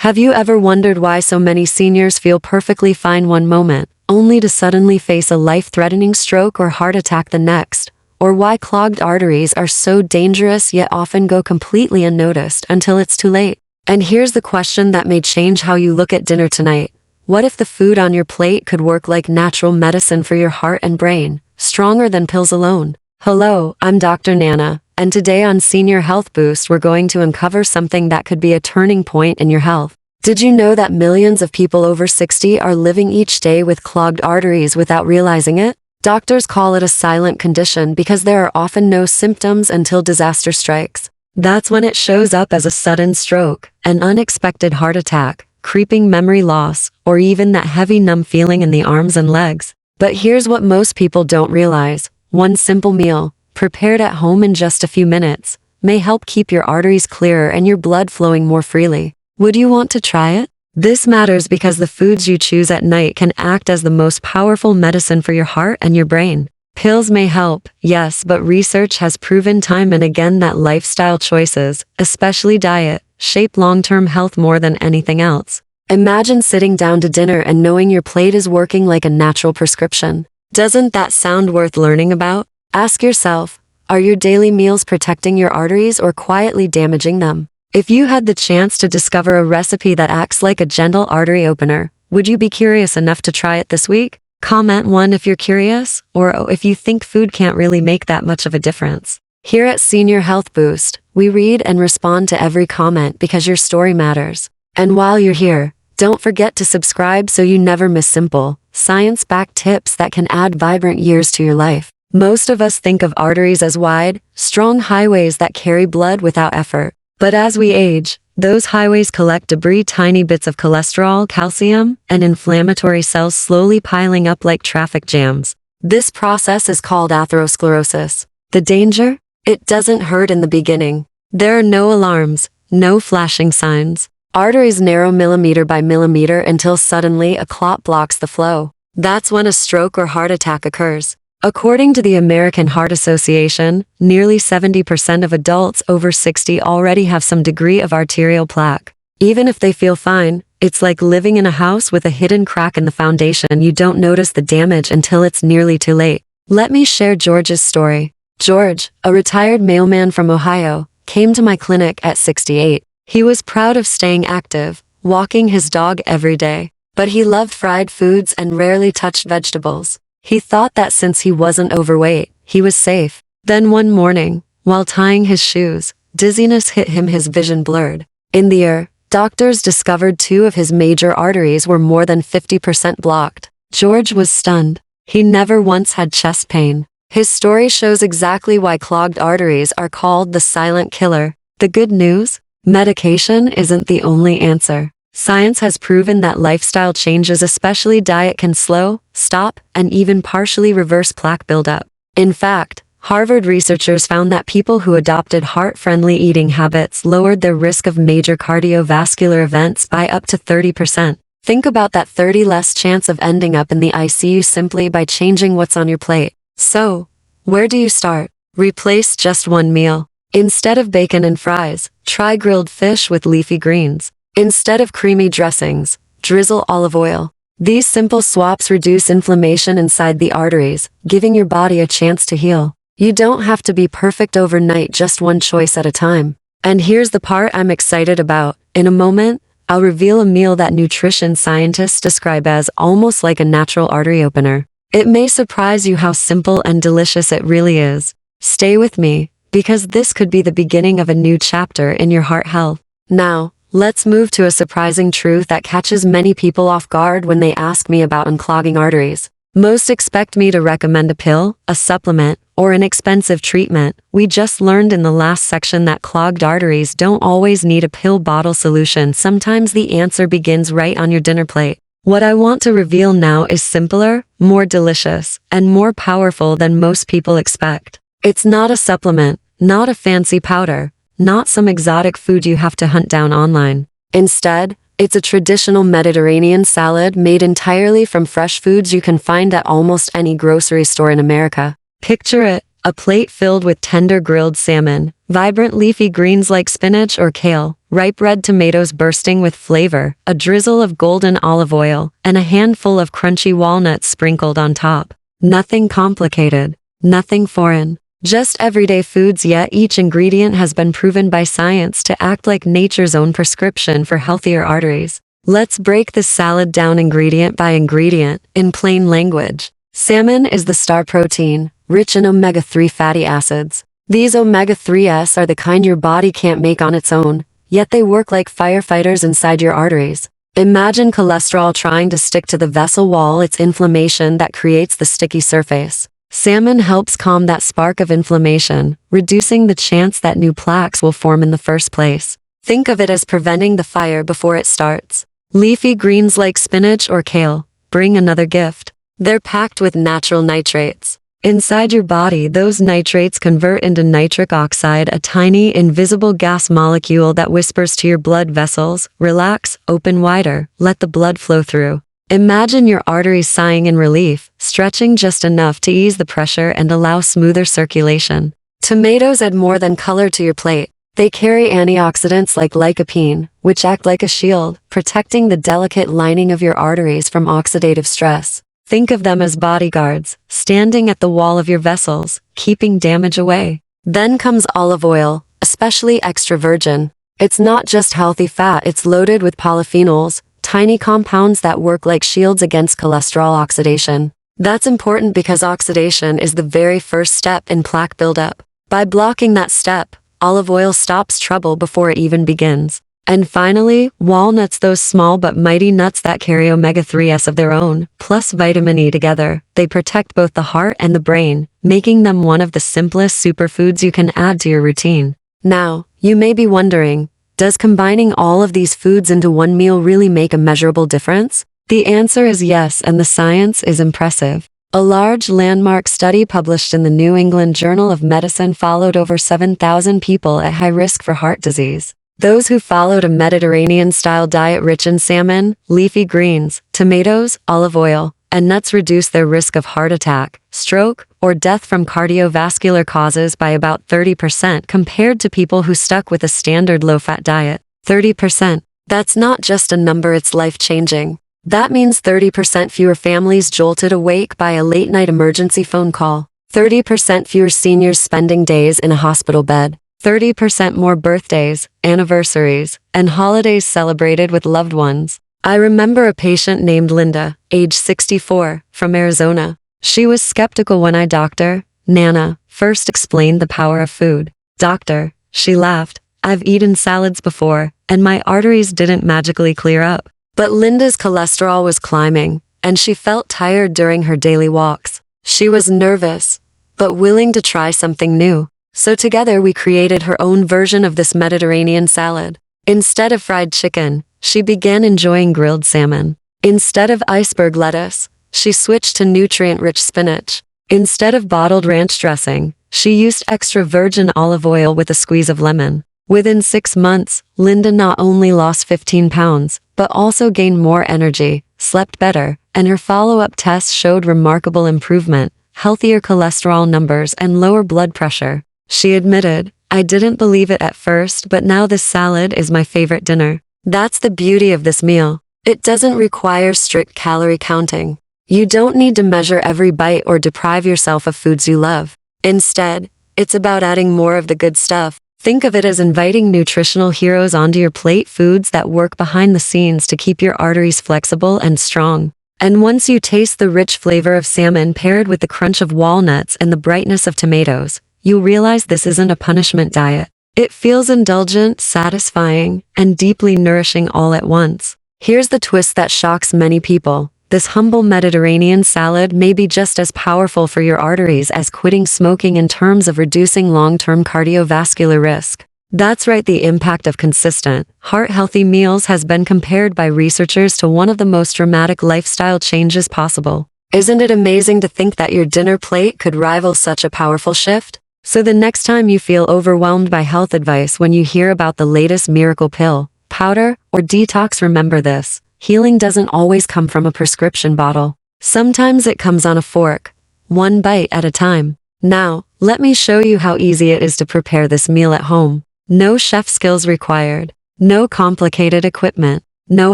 Have you ever wondered why so many seniors feel perfectly fine one moment, only to suddenly face a life-threatening stroke or heart attack the next? Or why clogged arteries are so dangerous yet often go completely unnoticed until it's too late? And here's the question that may change how you look at dinner tonight. What if the food on your plate could work like natural medicine for your heart and brain, stronger than pills alone? Hello, I'm Dr. Nana, and today on Senior Health Boost we're going to uncover something that could be a turning point in your health. Did you know that millions of people over 60 are living each day with clogged arteries without realizing it? Doctors call it a silent condition because there are often no symptoms until disaster strikes. That's when it shows up as a sudden stroke, an unexpected heart attack, creeping memory loss, or even that heavy numb feeling in the arms and legs. But here's what most people don't realize. One simple meal, prepared at home in just a few minutes, may help keep your arteries clearer and your blood flowing more freely. Would you want to try it? This matters because the foods you choose at night can act as the most powerful medicine for your heart and your brain. Pills may help, yes, but research has proven time and again that lifestyle choices, especially diet, shape long-term health more than anything else. Imagine sitting down to dinner and knowing your plate is working like a natural prescription. Doesn't that sound worth learning about? Ask yourself, are your daily meals protecting your arteries or quietly damaging them? If you had the chance to discover a recipe that acts like a gentle artery opener, would you be curious enough to try it this week? Comment 1 if you're curious, or if you think food can't really make that much of a difference. Here at Senior Health Boost, we read and respond to every comment because your story matters. And while you're here, don't forget to subscribe so you never miss simple, science-backed tips that can add vibrant years to your life. Most of us think of arteries as wide, strong highways that carry blood without effort. But as we age, those highways collect debris, tiny bits of cholesterol, calcium, and inflammatory cells slowly piling up like traffic jams. This process is called atherosclerosis. The danger? It doesn't hurt in the beginning. There are no alarms, no flashing signs. Arteries narrow millimeter by millimeter until suddenly a clot blocks the flow. That's when a stroke or heart attack occurs. According to the American Heart Association, nearly 70% of adults over 60 already have some degree of arterial plaque. Even if they feel fine, it's like living in a house with a hidden crack in the foundation and you don't notice the damage until it's nearly too late. Let me share George's story. George, a retired mailman from Ohio, came to my clinic at 68. He was proud of staying active, walking his dog every day, but he loved fried foods and rarely touched vegetables. He thought that since he wasn't overweight, he was safe. Then one morning, while tying his shoes, dizziness hit him, his vision blurred. In the air, doctors discovered 2 of his major arteries were more than 50% blocked. George was stunned. He never once had chest pain. His story shows exactly why clogged arteries are called the silent killer. The good news? Medication isn't the only answer. Science has proven that lifestyle changes, especially diet, can slow, stop, and even partially reverse plaque buildup. In fact, Harvard researchers found that people who adopted heart-friendly eating habits lowered their risk of major cardiovascular events by up to 30%. Think about that 30 less chance of ending up in the ICU simply by changing what's on your plate. So, where do you start? Replace just one meal. Instead of bacon and fries, try grilled fish with leafy greens. Instead of creamy dressings, drizzle olive oil. These simple swaps reduce inflammation inside the arteries, giving your body a chance to heal. You don't have to be perfect overnight, just one choice at a time. And here's the part I'm excited about. In a moment, I'll reveal a meal that nutrition scientists describe as almost like a natural artery opener. It may surprise you how simple and delicious it really is. Stay with me, because this could be the beginning of a new chapter in your heart health. Now, let's move to a surprising truth that catches many people off guard when they ask me about unclogging arteries. Most expect me to recommend a pill, a supplement, or an expensive treatment. We just learned in the last section that clogged arteries don't always need a pill bottle solution. Sometimes the answer begins right on your dinner plate. What I want to reveal now is simpler, more delicious, and more powerful than most people expect. It's not a supplement, not a fancy powder, not some exotic food you have to hunt down online. Instead, it's a traditional Mediterranean salad made entirely from fresh foods you can find at almost any grocery store in America. Picture it, A plate filled with tender grilled salmon, vibrant leafy greens like spinach or kale, ripe red tomatoes bursting with flavor, a drizzle of golden olive oil, and a handful of crunchy walnuts sprinkled on top. Nothing complicated, nothing foreign. Just everyday foods, yet each ingredient has been proven by science to act like nature's own prescription for healthier arteries. Let's break this salad down ingredient by ingredient, in plain language. Salmon is the star protein, rich in omega-3 fatty acids. These omega-3s are the kind your body can't make on its own, yet they work like firefighters inside your arteries. Imagine cholesterol trying to stick to the vessel wall. It's inflammation that creates the sticky surface. Salmon helps calm that spark of inflammation, reducing the chance that new plaques will form in the first place. Think of it as preventing the fire before it starts. Leafy greens like spinach or kale bring another gift. They're packed with natural nitrates. Inside your body, those nitrates convert into nitric oxide, a tiny, invisible gas molecule that whispers to your blood vessels, "Relax, open wider, let the blood flow through." Imagine your arteries sighing in relief, stretching just enough to ease the pressure and allow smoother circulation. Tomatoes add more than color to your plate. They carry antioxidants like lycopene, which act like a shield, protecting the delicate lining of your arteries from oxidative stress. Think of them as bodyguards, standing at the wall of your vessels, keeping damage away. Then comes olive oil, especially extra virgin. It's not just healthy fat, it's loaded with polyphenols, tiny compounds that work like shields against cholesterol oxidation. That's important because oxidation is the very first step in plaque buildup. By blocking that step, olive oil stops trouble before it even begins. And finally, walnuts, those small but mighty nuts that carry omega-3s of their own, plus vitamin E together. They protect both the heart and the brain, making them one of the simplest superfoods you can add to your routine. Now, you may be wondering, does combining all of these foods into one meal really make a measurable difference? The answer is yes, and the science is impressive. A large landmark study published in the New England Journal of Medicine followed over 7,000 people at high risk for heart disease. Those who followed a Mediterranean-style diet rich in salmon, leafy greens, tomatoes, olive oil, and nuts reduced their risk of heart attack, stroke, or death from cardiovascular causes by about 30% compared to people who stuck with a standard low-fat diet. 30%. That's not just a number, it's life-changing. That means 30% fewer families jolted awake by a late-night emergency phone call. 30% fewer seniors spending days in a hospital bed. 30% more birthdays, anniversaries, and holidays celebrated with loved ones. I remember a patient named Linda, age 64, from Arizona. She was skeptical when I, Dr. Nana, first explained the power of food. Doctor, she laughed, I've eaten salads before, and my arteries didn't magically clear up. But Linda's cholesterol was climbing, and she felt tired during her daily walks. She was nervous, but willing to try something new. So together we created her own version of this Mediterranean salad. Instead of fried chicken, she began enjoying grilled salmon. Instead of iceberg lettuce, she switched to nutrient-rich spinach. Instead of bottled ranch dressing, she used extra virgin olive oil with a squeeze of lemon. Within 6 months, Linda not only lost 15 pounds, but also gained more energy, slept better, and her follow-up tests showed remarkable improvement, healthier cholesterol numbers, and lower blood pressure. She admitted, I didn't believe it at first, but now this salad is my favorite dinner. That's the beauty of this meal. It doesn't require strict calorie counting. You don't need to measure every bite or deprive yourself of foods you love. Instead, it's about adding more of the good stuff. Think of it as inviting nutritional heroes onto your plate, foods that work behind the scenes to keep your arteries flexible and strong. And once you taste the rich flavor of salmon paired with the crunch of walnuts and the brightness of tomatoes, you'll realize this isn't a punishment diet. It feels indulgent, satisfying, and deeply nourishing all at once. Here's the twist that shocks many people. This humble Mediterranean salad may be just as powerful for your arteries as quitting smoking in terms of reducing long-term cardiovascular risk. That's right, the impact of consistent, heart-healthy meals has been compared by researchers to one of the most dramatic lifestyle changes possible. Isn't it amazing to think that your dinner plate could rival such a powerful shift? So the next time you feel overwhelmed by health advice, when you hear about the latest miracle pill, powder, or detox, remember this. Healing doesn't always come from a prescription bottle. Sometimes it comes on a fork, one bite at a time. Now, let me show you how easy it is to prepare this meal at home. No chef skills required. No complicated equipment. No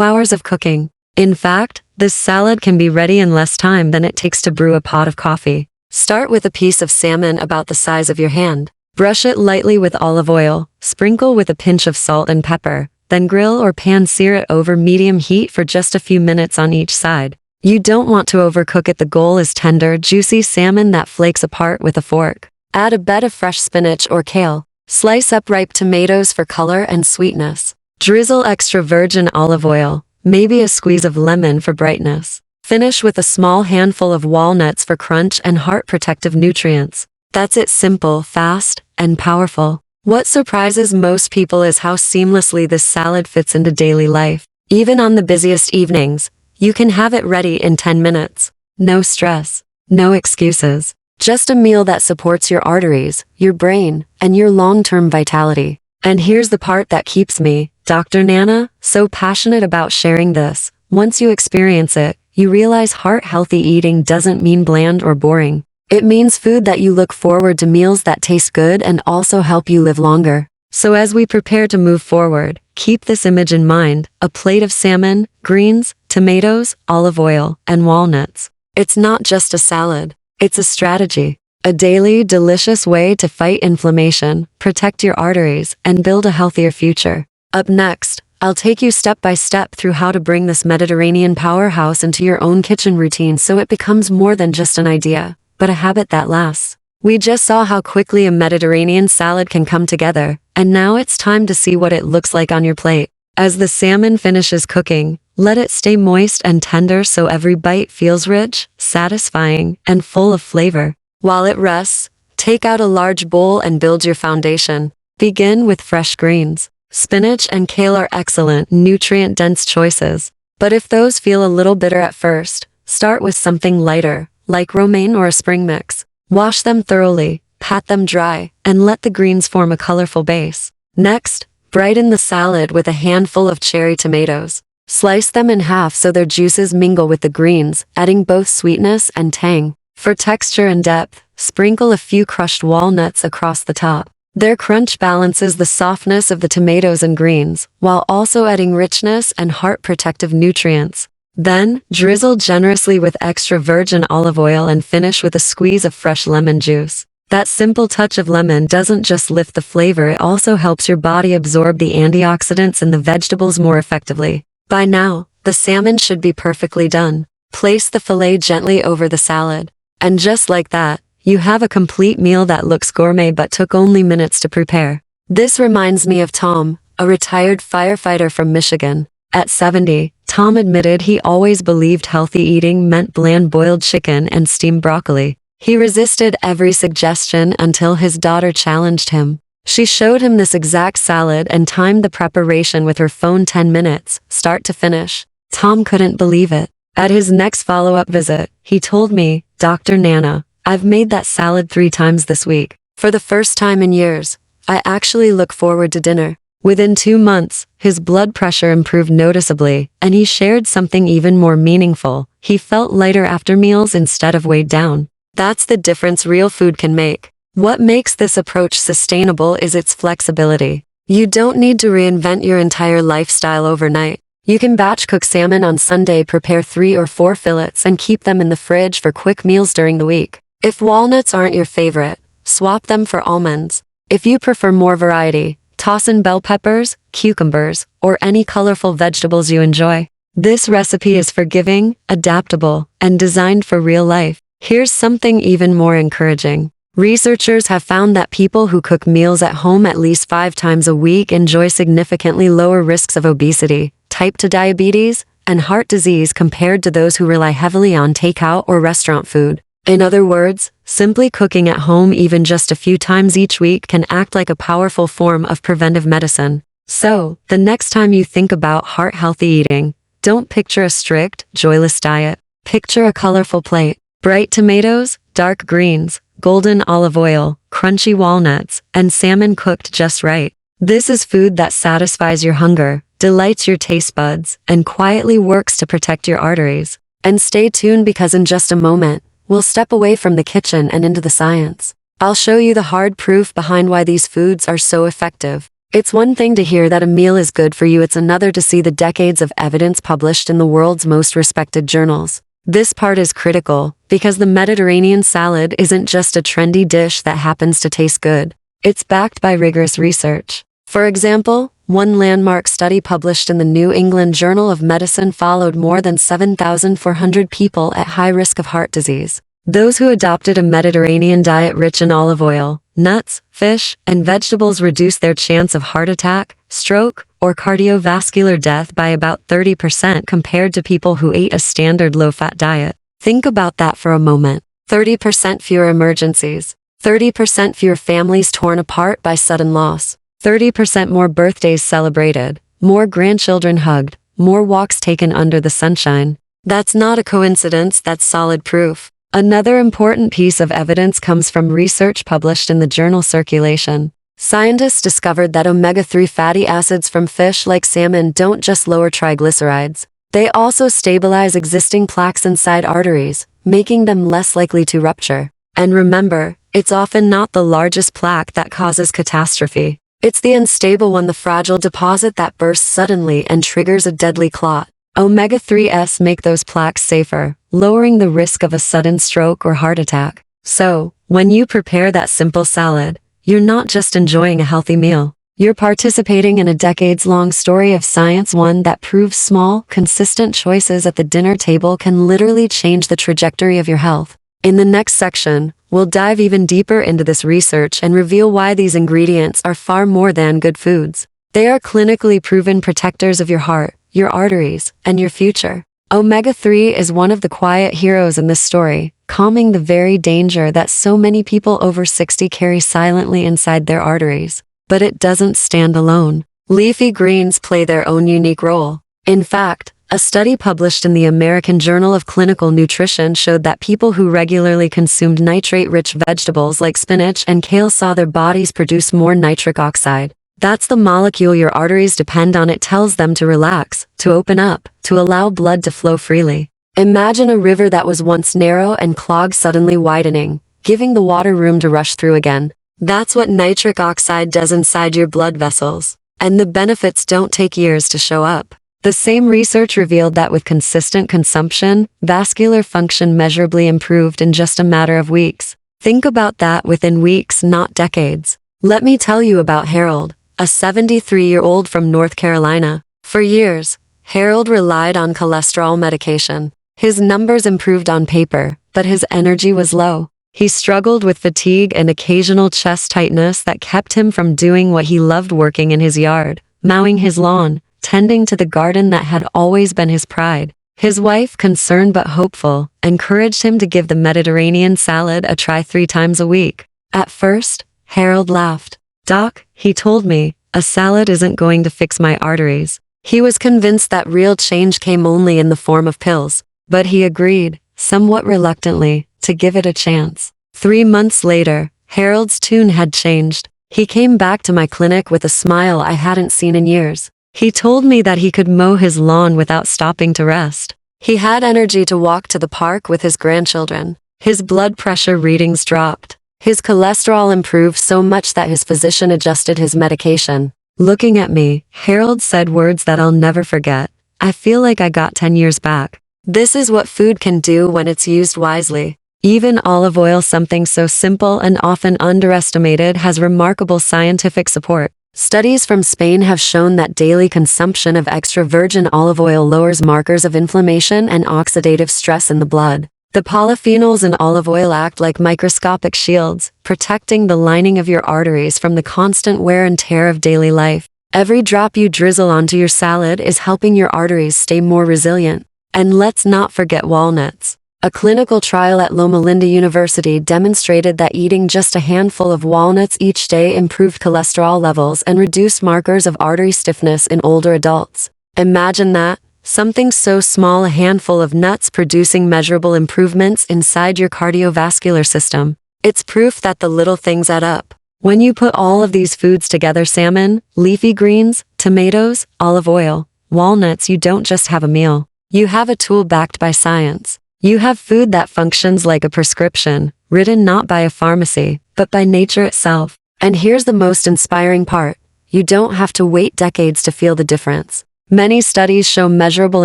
hours of cooking. In fact, this salad can be ready in less time than it takes to brew a pot of coffee. Start with a piece of salmon about the size of your hand. Brush it lightly with olive oil, sprinkle with a pinch of salt and pepper, then grill or pan-sear it over medium heat for just a few minutes on each side. You don't want to overcook it. The goal is tender, juicy salmon that flakes apart with a fork. Add a bed of fresh spinach or kale. Slice up ripe tomatoes for color and sweetness. Drizzle extra virgin olive oil, maybe a squeeze of lemon for brightness. Finish with a small handful of walnuts for crunch and heart protective nutrients. That's it, simple, fast, and powerful. What surprises most people is how seamlessly this salad fits into daily life. Even on the busiest evenings, you can have it ready in 10 minutes. No stress, no excuses. Just a meal that supports your arteries, your brain, and your long-term vitality. And here's the part that keeps me, Dr. Nana, so passionate about sharing this. Once you experience it, you realize heart-healthy eating doesn't mean bland or boring. It means food that you look forward to, meals that taste good and also help you live longer. So as we prepare to move forward, keep this image in mind: a plate of salmon, greens, tomatoes, olive oil, and walnuts. It's not just a salad. It's a strategy. A daily, delicious way to fight inflammation, protect your arteries, and build a healthier future. Up next, I'll take you step by step through how to bring this Mediterranean powerhouse into your own kitchen routine so it becomes more than just an idea, but a habit that lasts. We just saw how quickly a Mediterranean salad can come together, and now it's time to see what it looks like on your plate. As the salmon finishes cooking, let it stay moist and tender so every bite feels rich, satisfying, and full of flavor. While it rests, take out a large bowl and build your foundation. Begin with fresh greens. Spinach and kale are excellent, nutrient-dense choices. But if those feel a little bitter at first, start with something lighter, like romaine or a spring mix. Wash them thoroughly, pat them dry, and let the greens form a colorful base. Next, brighten the salad with a handful of cherry tomatoes. Slice them in half so their juices mingle with the greens, adding both sweetness and tang. For texture and depth, sprinkle a few crushed walnuts across the top. Their crunch balances the softness of the tomatoes and greens, while also adding richness and heart-protective nutrients. Then, drizzle generously with extra virgin olive oil and finish with a squeeze of fresh lemon juice. That simple touch of lemon doesn't just lift the flavor, it also helps your body absorb the antioxidants in the vegetables more effectively. By now, the salmon should be perfectly done. Place the fillet gently over the salad. And just like that, you have a complete meal that looks gourmet but took only minutes to prepare. This reminds me of Tom, a retired firefighter from Michigan. At 70, Tom admitted he always believed healthy eating meant bland boiled chicken and steamed broccoli. He resisted every suggestion until his daughter challenged him. She showed him this exact salad and timed the preparation with her phone: 10 minutes, start to finish. Tom couldn't believe it. At his next follow-up visit, he told me, "Dr. Nana, I've made that salad 3 times this week. For the first time in years, I actually look forward to dinner." Within 2 months, his blood pressure improved noticeably, and he shared something even more meaningful. He felt lighter after meals instead of weighed down. That's the difference real food can make. What makes this approach sustainable is its flexibility. You don't need to reinvent your entire lifestyle overnight. You can batch cook salmon on Sunday, prepare 3 or 4 fillets, and keep them in the fridge for quick meals during the week. If walnuts aren't your favorite, swap them for almonds. If you prefer more variety, toss in bell peppers, cucumbers, or any colorful vegetables you enjoy. This recipe is forgiving, adaptable, and designed for real life. Here's something even more encouraging. Researchers have found that people who cook meals at home at least 5 times a week enjoy significantly lower risks of obesity, type 2 diabetes, and heart disease compared to those who rely heavily on takeout or restaurant food. In other words, simply cooking at home even just a few times each week can act like a powerful form of preventive medicine. So, the next time you think about heart-healthy eating, don't picture a strict, joyless diet. Picture a colorful plate. Bright tomatoes, dark greens, golden olive oil, crunchy walnuts, and salmon cooked just right. This is food that satisfies your hunger, delights your taste buds, and quietly works to protect your arteries. And stay tuned, because in just a moment, we'll step away from the kitchen and into the science. I'll show you the hard proof behind why these foods are so effective. It's one thing to hear that a meal is good for you, it's another to see the decades of evidence published in the world's most respected journals. This part is critical, because the Mediterranean salad isn't just a trendy dish that happens to taste good. It's backed by rigorous research. For example, one landmark study published in the New England Journal of Medicine followed more than 7,400 people at high risk of heart disease. Those who adopted a Mediterranean diet rich in olive oil, nuts, fish, and vegetables reduced their chance of heart attack, stroke, or cardiovascular death by about 30% compared to people who ate a standard low-fat diet. Think about that for a moment. 30% fewer emergencies. 30% fewer families torn apart by sudden loss. 30% more birthdays celebrated. More grandchildren hugged. More walks taken under the sunshine. That's not a coincidence, that's solid proof. Another important piece of evidence comes from research published in the journal Circulation. Scientists discovered that omega-3 fatty acids from fish like salmon don't just lower triglycerides. They also stabilize existing plaques inside arteries, making them less likely to rupture. And remember, it's often not the largest plaque that causes catastrophe. It's the unstable one, the fragile deposit that bursts suddenly and triggers a deadly clot. Omega-3s make those plaques safer, lowering the risk of a sudden stroke or heart attack. So, when you prepare that simple salad, you're not just enjoying a healthy meal. You're participating in a decades-long story of science, one that proves small, consistent choices at the dinner table can literally change the trajectory of your health. In the next section, we'll dive even deeper into this research and reveal why these ingredients are far more than good foods. They are clinically proven protectors of your heart, your arteries, and your future. Omega-3 is one of the quiet heroes in this story, calming the very danger that so many people over 60 carry silently inside their arteries. But it doesn't stand alone. Leafy greens play their own unique role. In fact, a study published in the American Journal of Clinical Nutrition showed that people who regularly consumed nitrate-rich vegetables like spinach and kale saw their bodies produce more nitric oxide. That's the molecule your arteries depend on. It tells them to relax, to open up, to allow blood to flow freely. Imagine a river that was once narrow and clogged suddenly widening, giving the water room to rush through again. That's what nitric oxide does inside your blood vessels. And the benefits don't take years to show up. The same research revealed that with consistent consumption, vascular function measurably improved in just a matter of weeks. Think about that, within weeks, not decades. Let me tell you about Harold, a 73-year-old from North Carolina. For years, Harold relied on cholesterol medication. His numbers improved on paper, but his energy was low. He struggled with fatigue and occasional chest tightness that kept him from doing what he loved: working in his yard, mowing his lawn, tending to the garden that had always been his pride. His wife, concerned but hopeful, encouraged him to give the Mediterranean salad a try 3 times a week. At first, Harold laughed. "Doc," he told me, "a salad isn't going to fix my arteries." He was convinced that real change came only in the form of pills. But he agreed, somewhat reluctantly, to give it a chance. 3 months later, Harold's tune had changed. He came back to my clinic with a smile I hadn't seen in years. He told me that he could mow his lawn without stopping to rest. He had energy to walk to the park with his grandchildren. His blood pressure readings dropped. His cholesterol improved so much that his physician adjusted his medication. Looking at me, Harold said words that I'll never forget. "I feel like I got 10 years back." This is what food can do when it's used wisely. Even olive oil, something so simple and often underestimated, has remarkable scientific support. Studies from Spain have shown that daily consumption of extra virgin olive oil lowers markers of inflammation and oxidative stress in the blood. The polyphenols in olive oil act like microscopic shields, protecting the lining of your arteries from the constant wear and tear of daily life. Every drop you drizzle onto your salad is helping your arteries stay more resilient. And let's not forget walnuts. A clinical trial at Loma Linda University demonstrated that eating just a handful of walnuts each day improved cholesterol levels and reduced markers of artery stiffness in older adults. Imagine that. Something so small, a handful of nuts, producing measurable improvements inside your cardiovascular system. It's proof that the little things add up. When you put all of these foods together, salmon, leafy greens, tomatoes, olive oil, walnuts, you don't just have a meal. You have a tool backed by science. You have food that functions like a prescription, written not by a pharmacy, but by nature itself. And here's the most inspiring part. You don't have to wait decades to feel the difference. Many studies show measurable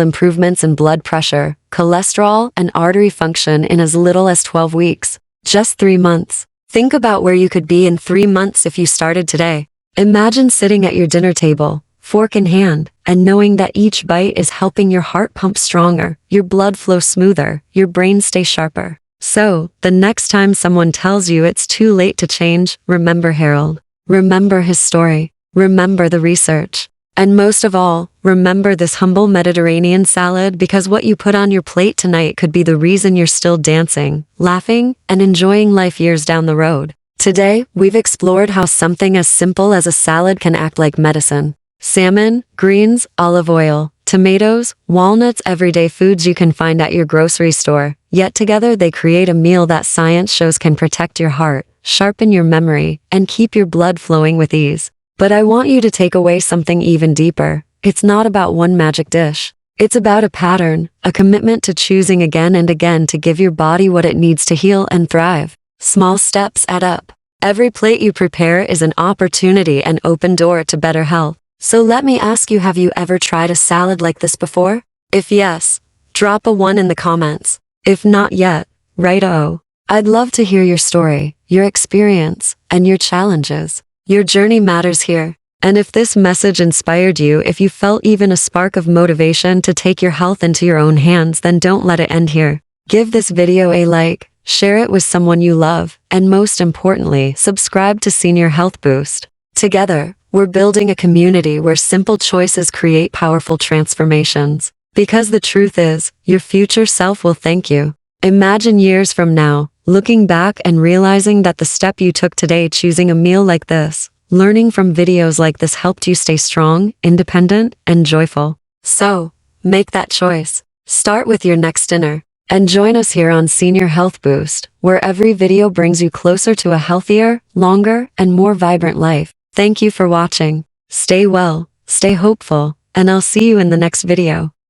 improvements in blood pressure, cholesterol, and artery function in as little as 12 weeks. Just 3 months. Think about where you could be in 3 months if you started today. Imagine sitting at your dinner table, fork in hand, and knowing that each bite is helping your heart pump stronger, your blood flow smoother, your brain stay sharper. So, the next time someone tells you it's too late to change, remember Harold. Remember his story. Remember the research. And most of all, remember this humble Mediterranean salad, because what you put on your plate tonight could be the reason you're still dancing, laughing, and enjoying life years down the road. Today, we've explored how something as simple as a salad can act like medicine. Salmon, greens, olive oil, tomatoes, walnuts, everyday foods you can find at your grocery store. Yet together they create a meal that science shows can protect your heart, sharpen your memory, and keep your blood flowing with ease. But I want you to take away something even deeper. It's not about one magic dish. It's about a pattern, a commitment to choosing again and again to give your body what it needs to heal and thrive. Small steps add up. Every plate you prepare is an opportunity and open door to better health. So let me ask you, have you ever tried a salad like this before? If yes, drop a 1 in the comments. If not yet, write "Oh." I'd love to hear your story, your experience, and your challenges. Your journey matters here. And if this message inspired you, if you felt even a spark of motivation to take your health into your own hands, then don't let it end here. Give this video a like, share it with someone you love, and most importantly, subscribe to Senior Health Boost. Together, we're building a community where simple choices create powerful transformations. Because the truth is, your future self will thank you. Imagine years from now, looking back and realizing that the step you took today, choosing a meal like this, learning from videos like this, helped you stay strong, independent, and joyful. So, make that choice. Start with your next dinner. And join us here on Senior Health Boost, where every video brings you closer to a healthier, longer, and more vibrant life. Thank you for watching. Stay well, stay hopeful, and I'll see you in the next video.